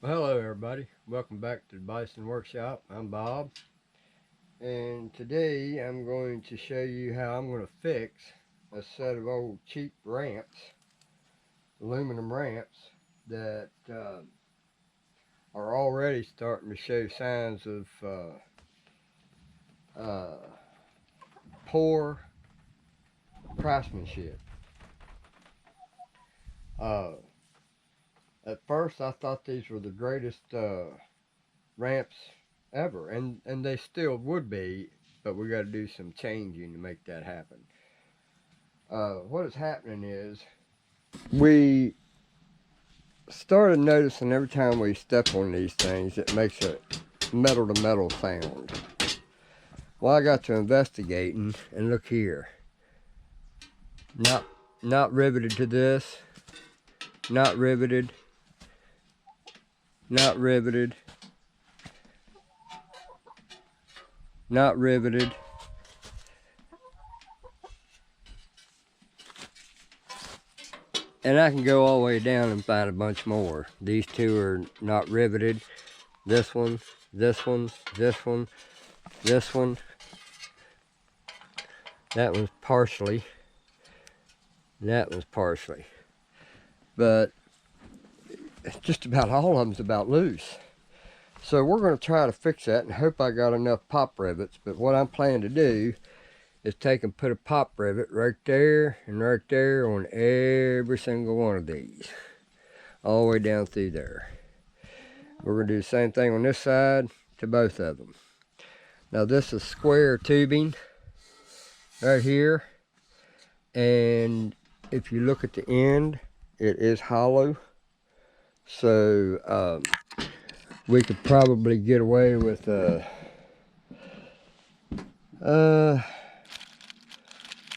Well, hello, everybody. Welcome back to the Bison Workshop. I'm Bob, and today I'm going to show you how I'm going to fix a set of old cheap ramps, aluminum ramps, that are already starting to show signs of poor craftsmanship. Uh, at first, I thought these were the greatest ramps ever, and they still would be, but we got to do some changing to make that happen. What is happening is we started noticing every time we step on these things, it makes a metal to metal sound. Well, I got to investigating, and look here. Not riveted to this. Not riveted. Not riveted. Not riveted. And I can go all the way down and find a bunch more. These two are not riveted. This one, this one, this one, this one. That one's partially. That one's partially. But just about all of them's about loose. So we're going to try to fix that and hope I got enough pop rivets. But what I'm planning to do is take and put a pop rivet right there and right there on every single one of these. All the way down through there. We're going to do the same thing on this side to both of them. Now this is square tubing right here. And if you look at the end, it is hollow. So we could probably get away with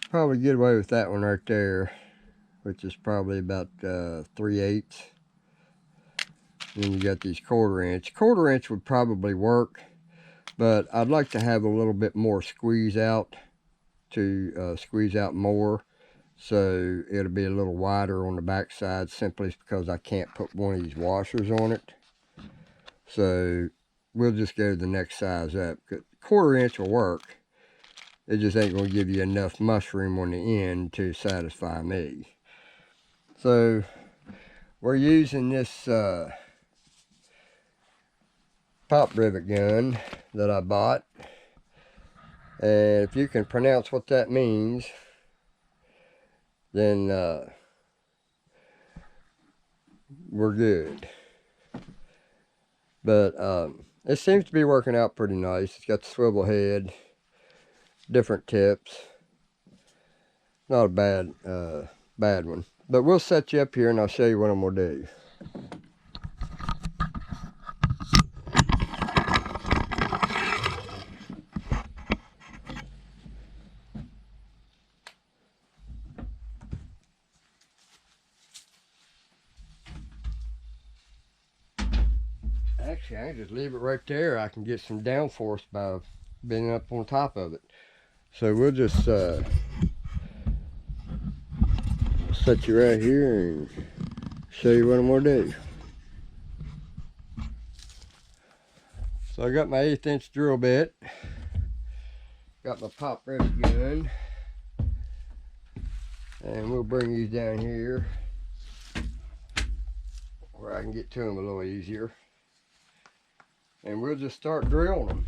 probably get away with that one right there, which is probably about 3/8. Then you got these 1/4 inch. 1/4 inch would probably work, but I'd like to have a little bit more squeeze out to squeeze out more. So it'll be a little wider on the back side simply because I can't put one of these washers on it. So we'll just go to the next size up. 1/4 inch will work. It just ain't going to give you enough mushroom on the end to satisfy me. So we're using this pop rivet gun that I bought. And if you can pronounce what that means, then we're good. But it seems to be working out pretty nice. It's got the swivel head, different tips. Not a bad one. But we'll set you up here and I'll show you what I'm going to do. Actually, I can just leave it right there. I can get some downforce by being up on top of it. So we'll just set you right here and show you what I'm going to do. So I got my 1/8 inch drill bit. Got my pop rivet gun. And we'll bring these down here where I can get to them a little easier. And we'll just start drilling them.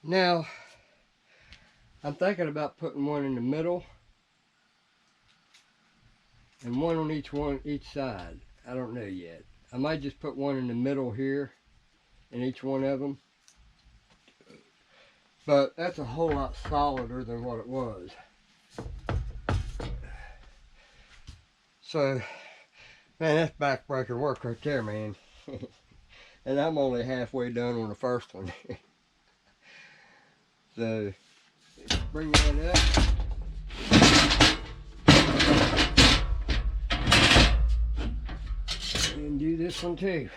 Now, I'm thinking about putting one in the middle and one on each side. I don't know yet. I might just put one in the middle here in each one of them. But that's a whole lot solider than what it was. So, man, that's backbreaker work right there, man. And I'm only halfway done on the first one. So, bring that up. And do this one too.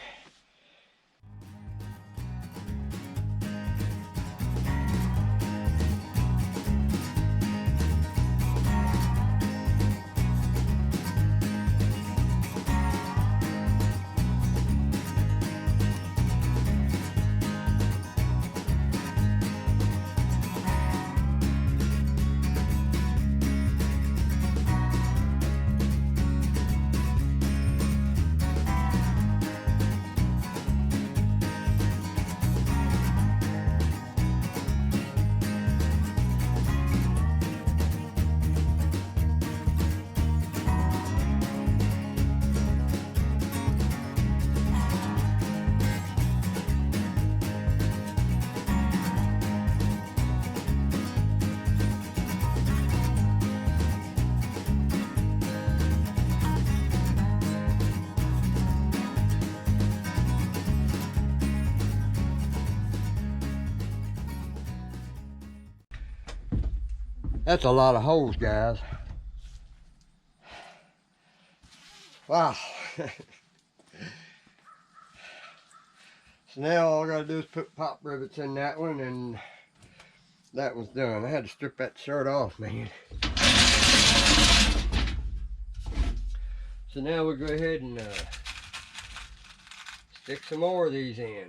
That's a lot of holes, guys. Wow. So now all I gotta do is put pop rivets in that one, and that one's done. I had to strip that shirt off, man. So now we'll go ahead and stick some more of these in.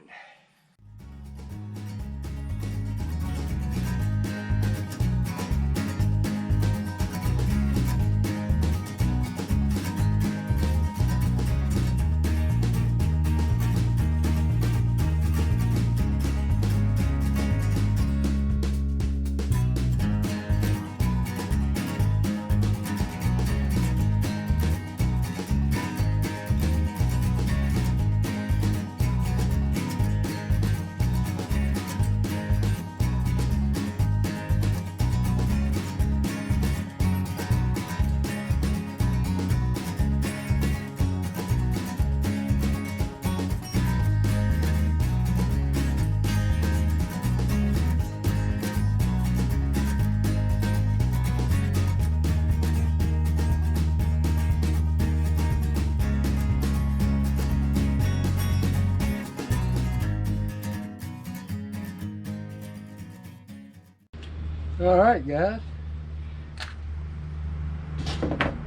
All right, guys.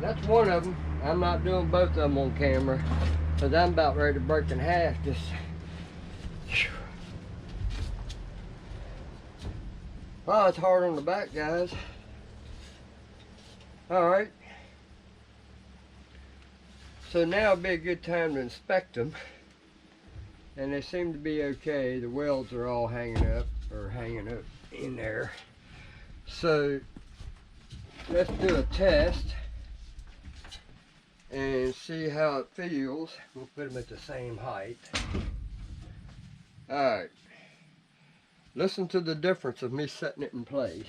That's one of them. I'm not doing both of them on camera because I'm about ready to break in half. Just, oh, it's hard on the back, guys. All right. So now would be a good time to inspect them, and they seem to be okay. The welds are all hanging up in there. So let's do a test and see how it feels. We'll put them at the same height. All right. Listen to the difference of me setting it in place.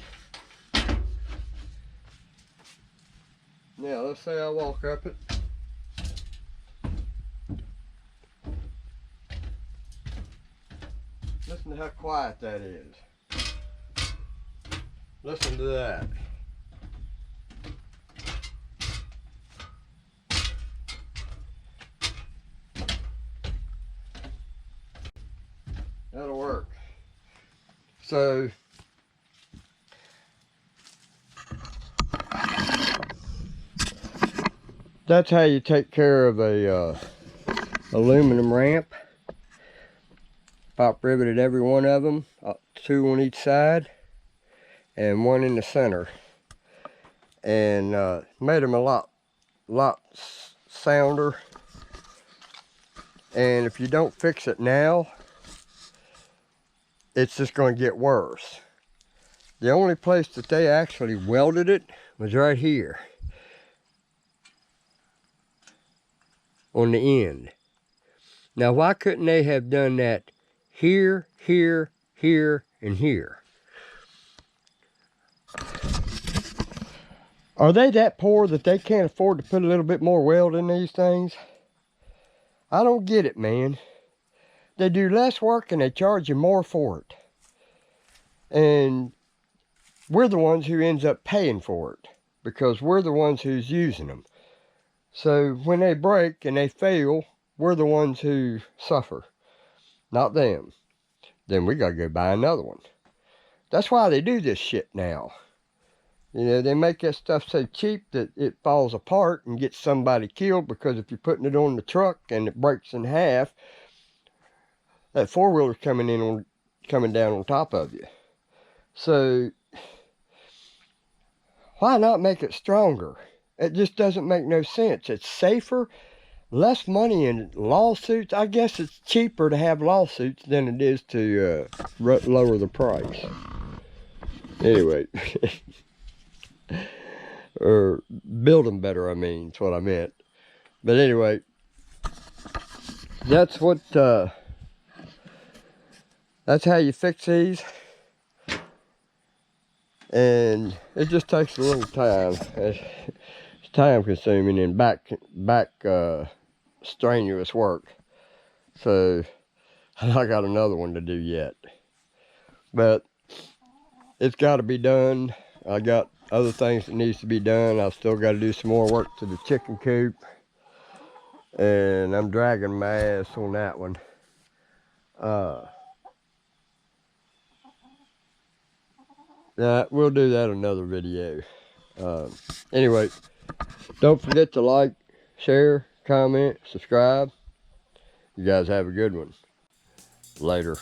Now let's say I walk up it. Listen to how quiet that is. Listen to that. That'll work. So that's how you take care of a aluminum ramp. Pop riveted every one of them, 2 on each side and 1 in the center, and made them a lot sounder. And if you don't fix it now, it's just going to get worse. The only place that they actually welded it was right here on the end. Now, why couldn't they have done that here, here, here, and here? Are they that poor that they can't afford to put a little bit more weld in these things? I don't get it, man. They do less work and they charge you more for it. And we're the ones who ends up paying for it because we're the ones who's using them. So when they break and they fail, we're the ones who suffer, not them. Then we gotta go buy another one. That's why they do this shit now. You know, they make that stuff so cheap that it falls apart and gets somebody killed, because if you're putting it on the truck and it breaks in half, that four-wheeler's coming down on top of you. So why not make it stronger? It just doesn't make no sense. It's safer, less money in lawsuits. I guess it's cheaper to have lawsuits than it is to lower the price. Anyway. Or build them better, I mean, that's what I meant. But anyway, that's what, that's how you fix these. And it just takes a little time. It's time consuming and back strenuous work. So I got another one to do yet. But it's got to be done. I got other things that needs to be done. I've still got to do some more work to the chicken coop. And I'm dragging my ass on that one. We'll do that another video. Anyway, don't forget to like, share, comment, subscribe. You guys have a good one. Later.